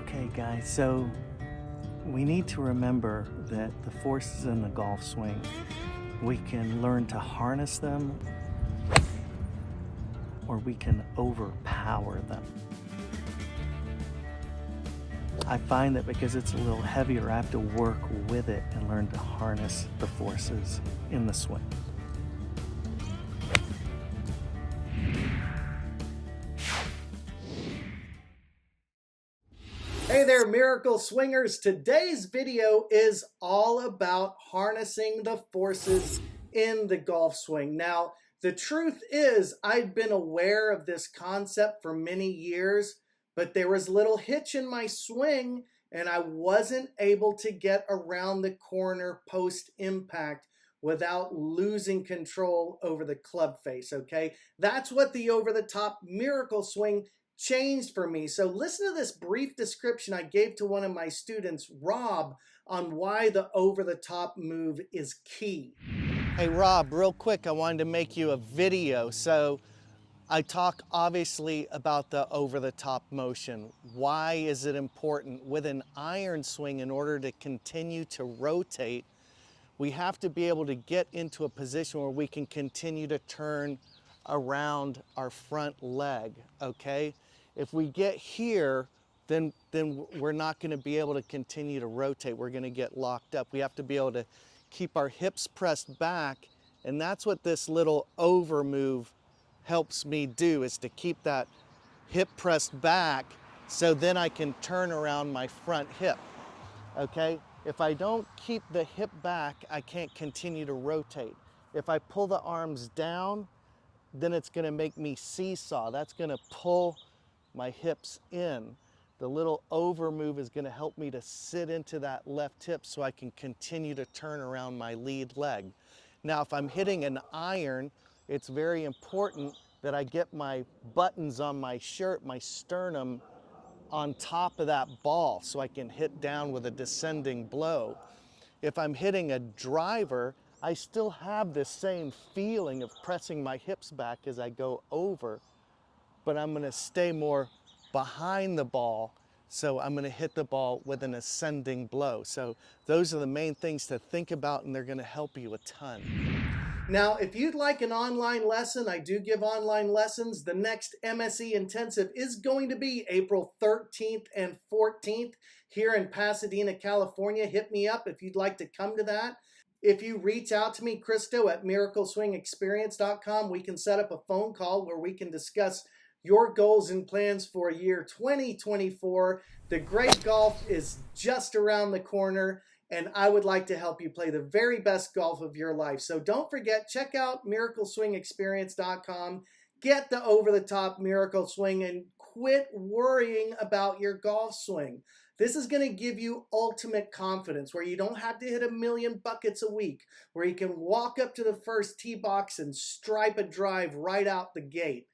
Okay guys, so we need to remember that the forces in the golf swing, we can learn to harness them or we can overpower them. I find that because it's a little heavier, I have to work with it and learn to harness the forces in the swing. Hey there, Miracle Swingers. Today's video is all about harnessing the forces in the golf swing. Now, the truth is, I'd been aware of this concept for many years, but there was a little hitch in my swing and I wasn't able to get around the corner post-impact without losing control over the club face, okay? That's what the over-the-top Miracle Swing changed for me. So listen to this brief description I gave to one of my students, Rob, on why the over-the-top move is key. Hey Rob, real quick, I wanted to make you a video. So I talk obviously about the over-the-top motion. Why is it important? With an iron swing, in order to continue to rotate, we have to be able to get into a position where we can continue to turn around our front leg, okay? If we get here, then we're not gonna be able to continue to rotate. We're gonna get locked up. We have to be able to keep our hips pressed back, and that's what this little over move helps me do, is to keep that hip pressed back so then I can turn around my front hip, okay? If I don't keep the hip back, I can't continue to rotate. If I pull the arms down, then it's gonna make me seesaw. That's gonna pull my hips in. The little over move is gonna help me to sit into that left hip so I can continue to turn around my lead leg. Now, if I'm hitting an iron, it's very important that I get my buttons on my shirt, my sternum, on top of that ball so I can hit down with a descending blow. If I'm hitting a driver, I still have the same feeling of pressing my hips back as I go over, but I'm gonna stay more behind the ball, so I'm gonna hit the ball with an ascending blow. So those are the main things to think about, and they're gonna help you a ton. Now, if you'd like an online lesson, I do give online lessons. The next MSE Intensive is going to be April 13th and 14th here in Pasadena, California. Hit me up if you'd like to come to that. If you reach out to me, Christo, at miracleswingexperience.com, we can set up a phone call where we can discuss your goals and plans for year 2024. The great golf is just around the corner, and I would like to help you play the very best golf of your life. So don't forget, check out miracleswingexperience.com, get the over-the-top Miracle Swing, and quit worrying about your golf swing. This is going to give you ultimate confidence, where you don't have to hit 1,000,000 buckets a week, where you can walk up to the first tee box and stripe a drive right out the gate.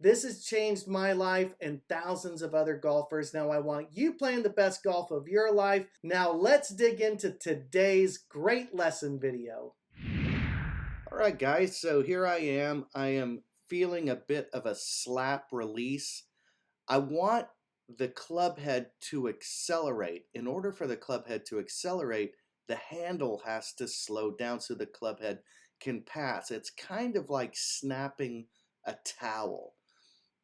This has changed my life and thousands of other golfers. Now I want you playing the best golf of your life. Now let's dig into today's great lesson video. All right, guys, so here I am. I am feeling a bit of a slap release. I want the club head to accelerate. In order for the club head to accelerate, the handle has to slow down so the club head can pass. It's kind of like snapping a towel.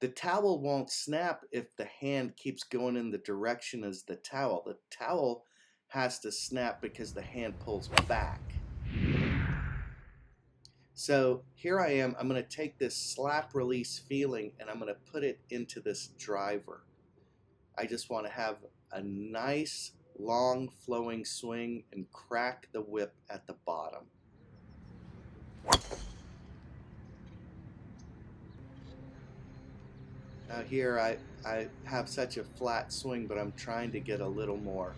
The towel won't snap if the hand keeps going in the direction as the towel. The towel has to snap because the hand pulls back. So here I am. I'm going to take this slap release feeling and I'm going to put it into this driver. I just want to have a nice long flowing swing and crack the whip at the bottom. Now here I have such a flat swing, but I'm trying to get a little more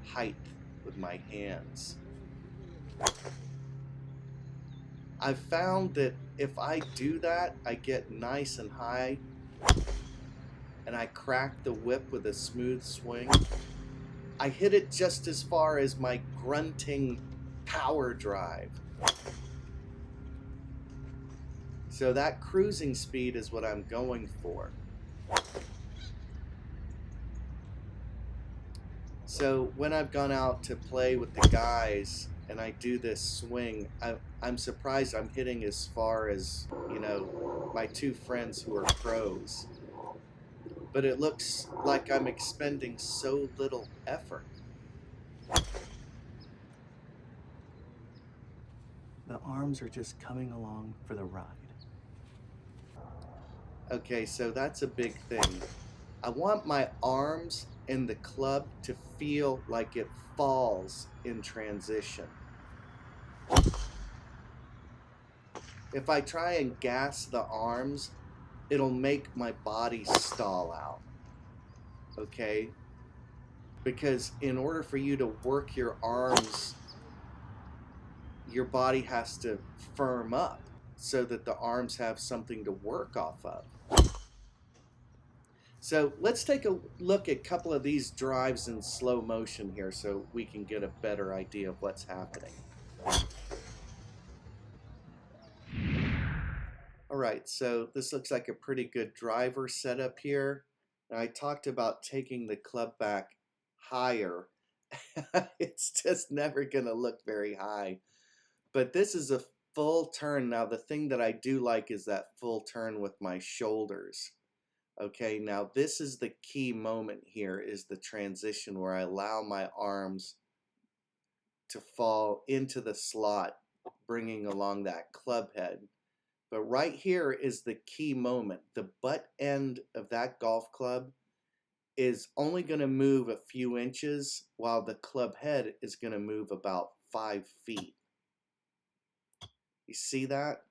height with my hands. I've found that if I do that, I get nice and high and I crack the whip with a smooth swing. I hit it just as far as my grunting power drive. So that cruising speed is what I'm going for. So when I've gone out to play with the guys and I do this swing, I'm surprised I'm hitting as far as, you know, my two friends who are pros. But it looks like I'm expending so little effort. The arms are just coming along for the ride. Okay, so that's a big thing. I want my arms and the club to feel like it falls in transition. If I try and gas the arms, it'll make my body stall out. Okay? Because in order for you to work your arms, your body has to firm up so that the arms have something to work off of. So let's take a look at a couple of these drives in slow motion here so we can get a better idea of what's happening. All right, so this looks like a pretty good driver setup here. Now, I talked about taking the club back higher. It's just never going to look very high. But this is a full turn. Now, the thing that I do like is that full turn with my shoulders. Okay, now this is the key moment here, is the transition where I allow my arms to fall into the slot, bringing along that club head. But right here is the key moment. The butt end of that golf club is only going to move a few inches, while the club head is going to move about 5 feet. You see that?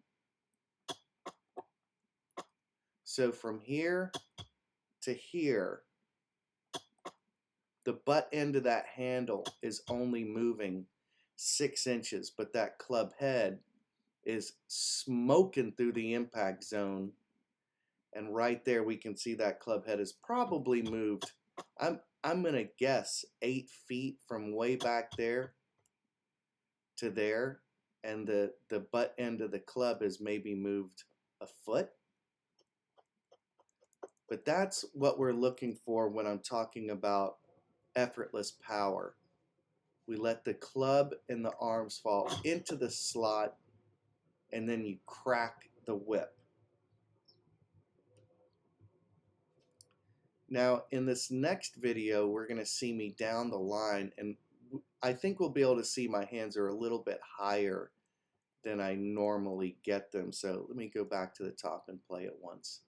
So from here to here, the butt end of that handle is only moving 6 inches, but that club head is smoking through the impact zone. And right there we can see that club head is probably moved, I'm gonna guess 8 feet from way back there to there, and the butt end of the club is maybe moved a foot. But that's what we're looking for when I'm talking about effortless power. We let the club and the arms fall into the slot, and then you crack the whip. Now, in this next video, we're going to see me down the line, and I think we'll be able to see my hands are a little bit higher than I normally get them. So let me go back to the top and play it once.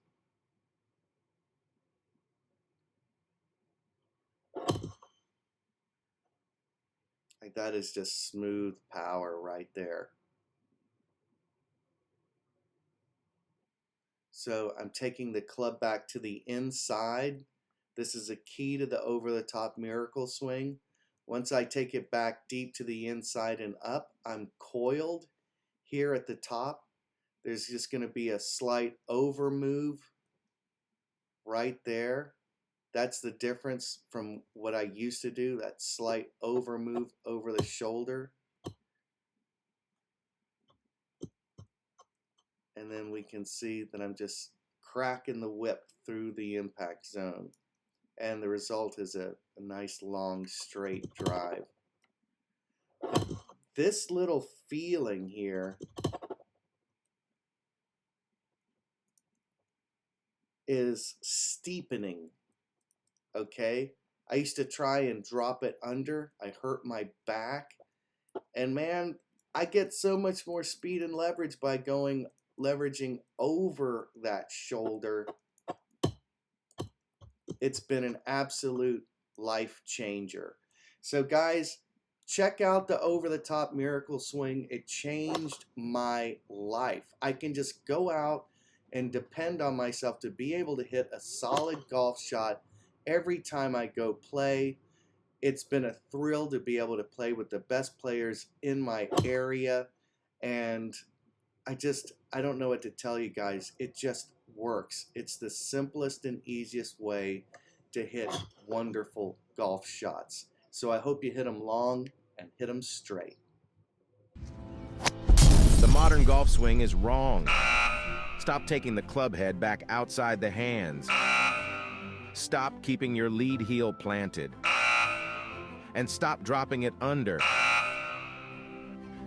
Like, that is just smooth power right there. So I'm taking the club back to the inside. This is a key to the over-the-top miracle swing. Once I take it back deep to the inside and up, I'm coiled here at the top. There's just going to be a slight over move right there. That's the difference from what I used to do, that slight over move over the shoulder. And then we can see that I'm just cracking the whip through the impact zone. And the result is a nice long straight drive. This little feeling here is steepening. Okay, I used to try and drop it under. I hurt my back, and man, I get so much more speed and leverage by leveraging over that shoulder. It's been an absolute life changer. So guys, check out the over the top miracle swing. It changed my life. I can just go out and depend on myself to be able to hit a solid golf shot every time I go play. It's been a thrill to be able to play with the best players in my area, and I don't know what to tell you guys. It just works. It's the simplest and easiest way to hit wonderful golf shots. So I hope you hit them long and hit them straight. The modern golf swing is wrong. Stop taking the club head back outside the hands. Stop keeping your lead heel planted. and stop dropping it under.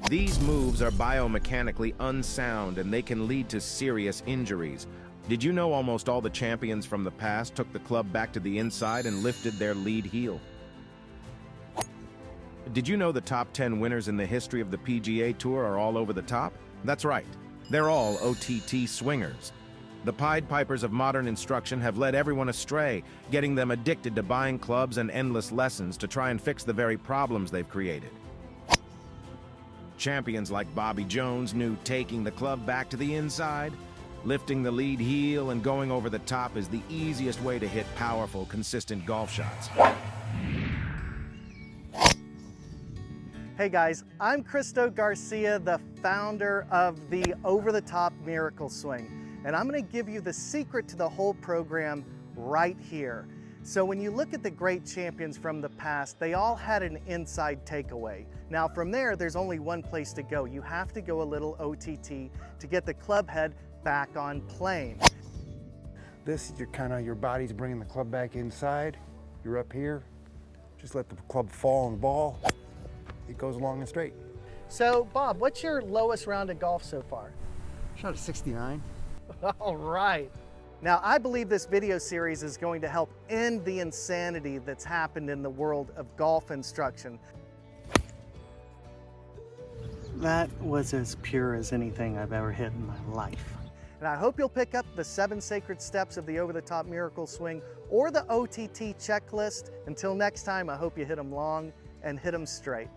These moves are biomechanically unsound and they can lead to serious injuries. Did you know almost all the champions from the past took the club back to the inside and lifted their lead heel? Did you know the top 10 winners in the history of the PGA Tour are all over the top? That's right. They're all OTT swingers. The Pied Pipers of modern instruction have led everyone astray, getting them addicted to buying clubs and endless lessons to try and fix the very problems they've created. Champions like Bobby Jones knew taking the club back to the inside, lifting the lead heel, and going over the top is the easiest way to hit powerful, consistent golf shots. Hey guys, I'm Christo Garcia, the founder of the Over the Top Miracle Swing, and I'm going to give you the secret to the whole program right here. So when you look at the great champions from the past, they all had an inside takeaway. Now from there, there's only one place to go. You have to go a little OTT to get the club head back on plane. This, your body's bringing the club back inside. You're up here. Just let the club fall on the ball. It goes long and straight. So Bob, what's your lowest round of golf so far? Shot a 69. All right. Now, I believe this video series is going to help end the insanity that's happened in the world of golf instruction. That was as pure as anything I've ever hit in my life. And I hope you'll pick up the 7 sacred steps of the Over the Top Miracle Swing or the OTT checklist. Until next time, I hope you hit them long and hit them straight.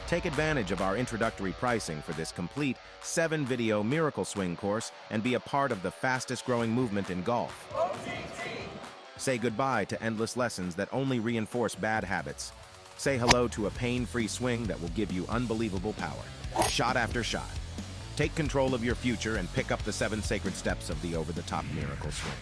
Take advantage of our introductory pricing for this complete 7-video Miracle Swing course and be a part of the fastest growing movement in golf. OTT! Say goodbye to endless lessons that only reinforce bad habits. Say hello to a pain-free swing that will give you unbelievable power, shot after shot. Take control of your future and pick up the 7 sacred steps of the Over the Top Miracle Swing.